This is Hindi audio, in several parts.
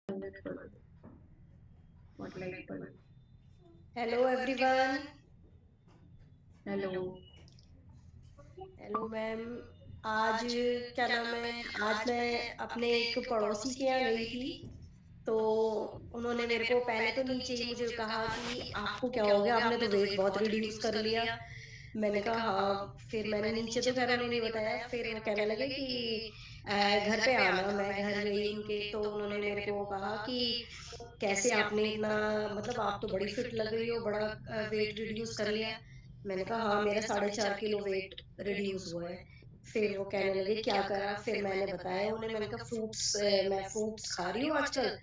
Hello everyone. Hello. Hello ma'am. आज क्या नाम है, आज मैं अपने एक पड़ोसी के यहाँ गई थी। तो उन्होंने मेरे को पहले तो नीचे ही मुझे कहा कि आपको क्या हो गया, आपने तो वेट बहुत रिड्यूस कर लिया। मैंने कहा हाँ। फिर मैंने नीचे तो खैर उन्हें नहीं बताया, फिर वो कहने लगे कि घर पे आना। मैं घर गई उनके, तो उन्होंने मेरे को कहा कि कैसे आपने इतना, मतलब आप तो बड़ी फिट लग रही हो, बड़ा वेट रिड्यूस कर लिया। मैंने कहा हाँ, मेरा 4.5 किलो वेट रिड्यूस हुआ है। फिर वो कहने लगे क्या करा, फिर मैंने बताया उन्हें। मैंने कहा फ्रूट्स, मैं फ्रूट्स खा रही हूँ आजकल।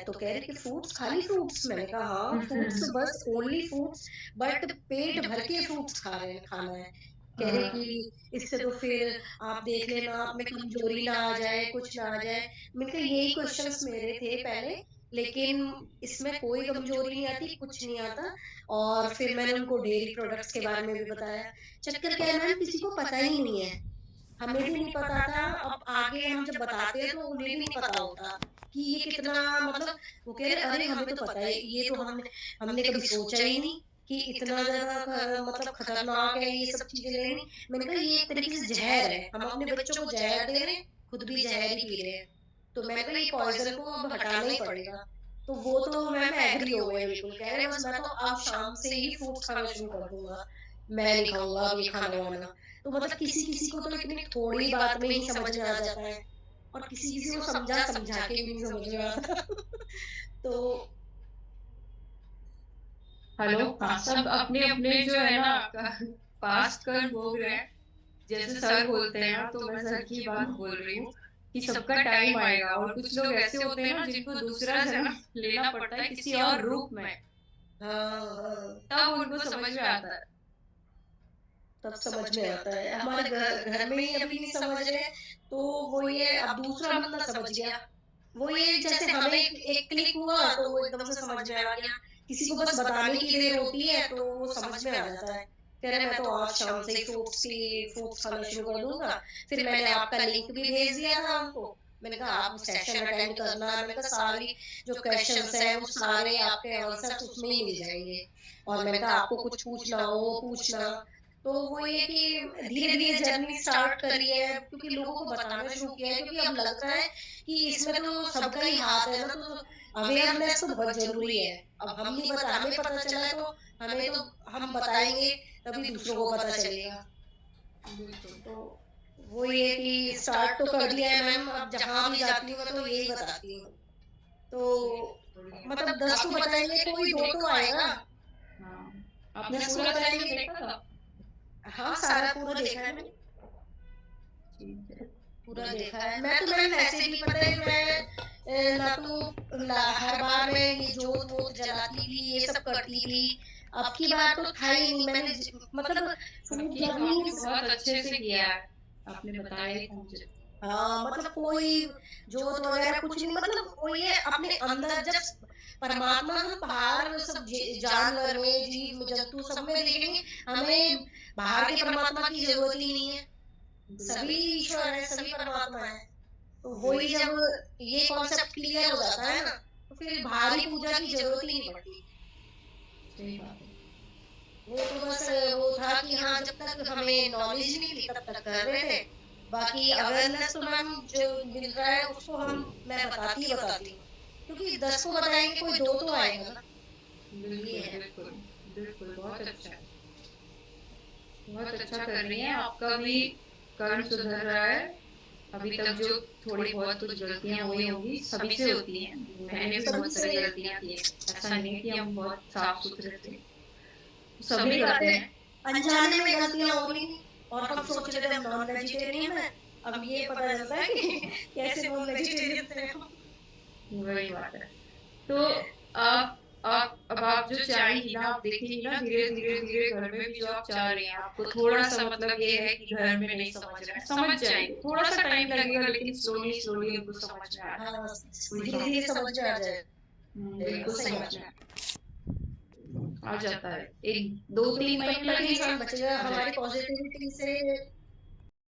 तो कह रही कि फ्रूट्स, खाली फ्रूट्स? मैंने कहा हाँ, फ्रूट्स, बस ओनली फ्रूट्स, बट पेट भर के फ्रूट्स खा रहे हैं, खाना है। कह रही कि इससे तो फिर आप देख लेना, आप में कमजोरी ना आ जाए, कुछ ना आ जाए। मैंने कहा यही क्वेश्चंस मेरे थे पहले, लेकिन इसमें कोई कमजोरी नहीं आती, कुछ नहीं आता। और फिर मैंने उनको डेयरी प्रोडक्ट्स के बारे में भी बताया। चक्कर क्या है मैम, किसी को पता ही नहीं है। हमें भी नहीं पता था, अब आगे हम जब बताते हैं तो उन्हें भी नहीं पता होता कि ये कितना, मतलब वो कह रहे अरे हमें तो पता है, ये तो हमने हमने कभी सोचा ही नहीं कि इतना ज्यादा मतलब खतरनाक है ये सब चीजें लेनी। मैंने कहा ये एक तरीके से जहर है, हम अपने बच्चों को जहर दे रहे हैं, खुद भी जहर ही पी रहे हैं। तो मैंने कहा ये पॉइजन को अब हटाना ही पड़ेगा। तो वो तो मैम एग्री हो गए बिल्कुल, कह रहे बस मैं तो अब शाम से ही फ्रूट्स खाना शुरू कर दूंगा, मैं नहीं खाऊंगा अब ये खाना वाना। तो मतलब किसी किसी को तो इतनी थोड़ी बात में ही समझ में आ जाता है, और किसी किसी को समझा समझा के भी नहीं समझ में आता। तो हेलो। हाँ, सब अपने अपने जो है ना पास्ट कर्म भोग रहे हैं। जैसे सर बोलते हैं ना, तो मैं सर की बात बोल रही हूँ कि सबका टाइम आएगा। और कुछ लोग ऐसे होते हैं ना जिनको दूसरा जन्म लेना पड़ता है किसी और रूप में, हाँ हाँ, तब उनको समझ में आता है। तब समझ में आता है। हमारे घर घर में ही अभी नहीं समझ रहे, तो वो ये अब दूसरा बंदा समझ गया। वो ये जैसे हमें एक क्लिक हुआ तो वो एकदम से समझ में आ गया। किसी को बस बताने की देर होती है तो वो समझ में आ जाता है। कह रहे मैं तो आज शाम से ही फ्रूट्स खाना शुरू कर दूंगा। फिर मैंने आपका लिंक भी भेज दिया था उनको। मैंने कहा आप सेशन अटेंड करना, मैंने कहा सारी जो क्वेश्चंस है वो सारे आपके आंसर्स उसमें ही मिल जाएंगे। और मैंने कहा आपको कुछ पूछना हो वो पूछना। तो वो ये कि धीरे धीरे जर्नी स्टार्ट करी है, क्योंकि लोगों को बताना शुरू किया है, क्योंकि अब लगता है कि इसमें तो सबका ही हाथ है ना। तो अवेयरनेस तो बहुत जरूरी है। अब हम नहीं बता, हमें पता चला है तो हमें तो हम बताएंगे, तभी दूसरों को पता चलेगा। बिल्कुल। तो वो ये कि स्टार्ट तो कर दिया है मैम, अब जहां भी जाती हूँ मैं तो यही बताती हूँ। तो मतलब 10 को बताएंगे, कोई दो तो आएगा। हाँ, आपने 10 को पूरा सेशन बताएंगे। देखा था? हाँ, सारा पूरा देखा है मैंने। ठीक है। पूरा देखा है। मैं तो मैम वैसे भी पता है, मैं ना तो हर बार मैं ये जोत वोत जलाती थी, ये सब करती थी। अब की बार तो था ही नहीं। मैंने मतलब फूड आपकी जर्नी। आपने बहुत अच्छे से किया है। आपने बताया ही था मुझे। हाँ मतलब कोई जोत वगैरह कुछ नहीं, मतलब वो ये अपने अंदर जब परमात्मा हम बाहर सब जानवर में, जीव जंतु सब में देखेंगे, हमें बाहर के परमात्मा की जरूरत ही नहीं है। सभी बिल्कुल। ईश्वर है, सभी परमात्मा है। तो वही जब ये कॉन्सेप्ट क्लियर हो जाता है ना, तो फिर भारी पूजा की जरूरत ही नहीं पड़ती। सही बात है। वो तो बस वो था कि हाँ, जब तक हमें नॉलेज नहीं थी तब तक कर रहे थे। बाकी अवेयरनेस तो मैम जो मिल रहा है उसको हम, मैं बताती हूँ, क्योंकि 10 को बताएंगे कोई दो तो आएगा ना। ये बिल्कुल है। बिल्कुल। बिल्कुल, बहुत अच्छा है। बहुत अच्छा कर रही हैं। आपका भी कर्म सुधर रहा है। अभी तक जो थोड़ी बहुत कुछ गलतियां हुई होंगी, सभी से होती हैं। मैंने भी सभी बहुत से। सारी गलतियां की हैं। ऐसा नहीं है कि हम बहुत साफ सुथरे थे। सही सभी बात करते है। हैं। अनजाने में गलतियां हो रही थी, और हम सोच रहे थे हम नॉन वेजिटेरियन है। अब ये पता चलता है कि कैसे नॉन वेजिटेरियन थे हम। वही बात है। तो आप अब आप जो चाहेंगी ना, आप देखेंगी ना, धीरे धीरे धीरे घर में भी जो आप चाह रही हैं, आपको थोड़ा सा मतलब ये है कि घर में नहीं समझ रहे हैं, समझ जाएंगे। थोड़ा सा टाइम लगेगा, लेकिन स्लोली स्लोली उनको समझ में आ हाँ, जाएगा। कोई धीरे धीरे प्रॉब्लम। समझ में आ जाएगा। बिल्कुल सही समझ बात में है। आ जाता है। एक दो तो तीन एक महीने पक्का लगेंगे, इंसान बचेगा आ हमारी जाएगा। पॉजिटिविटी से।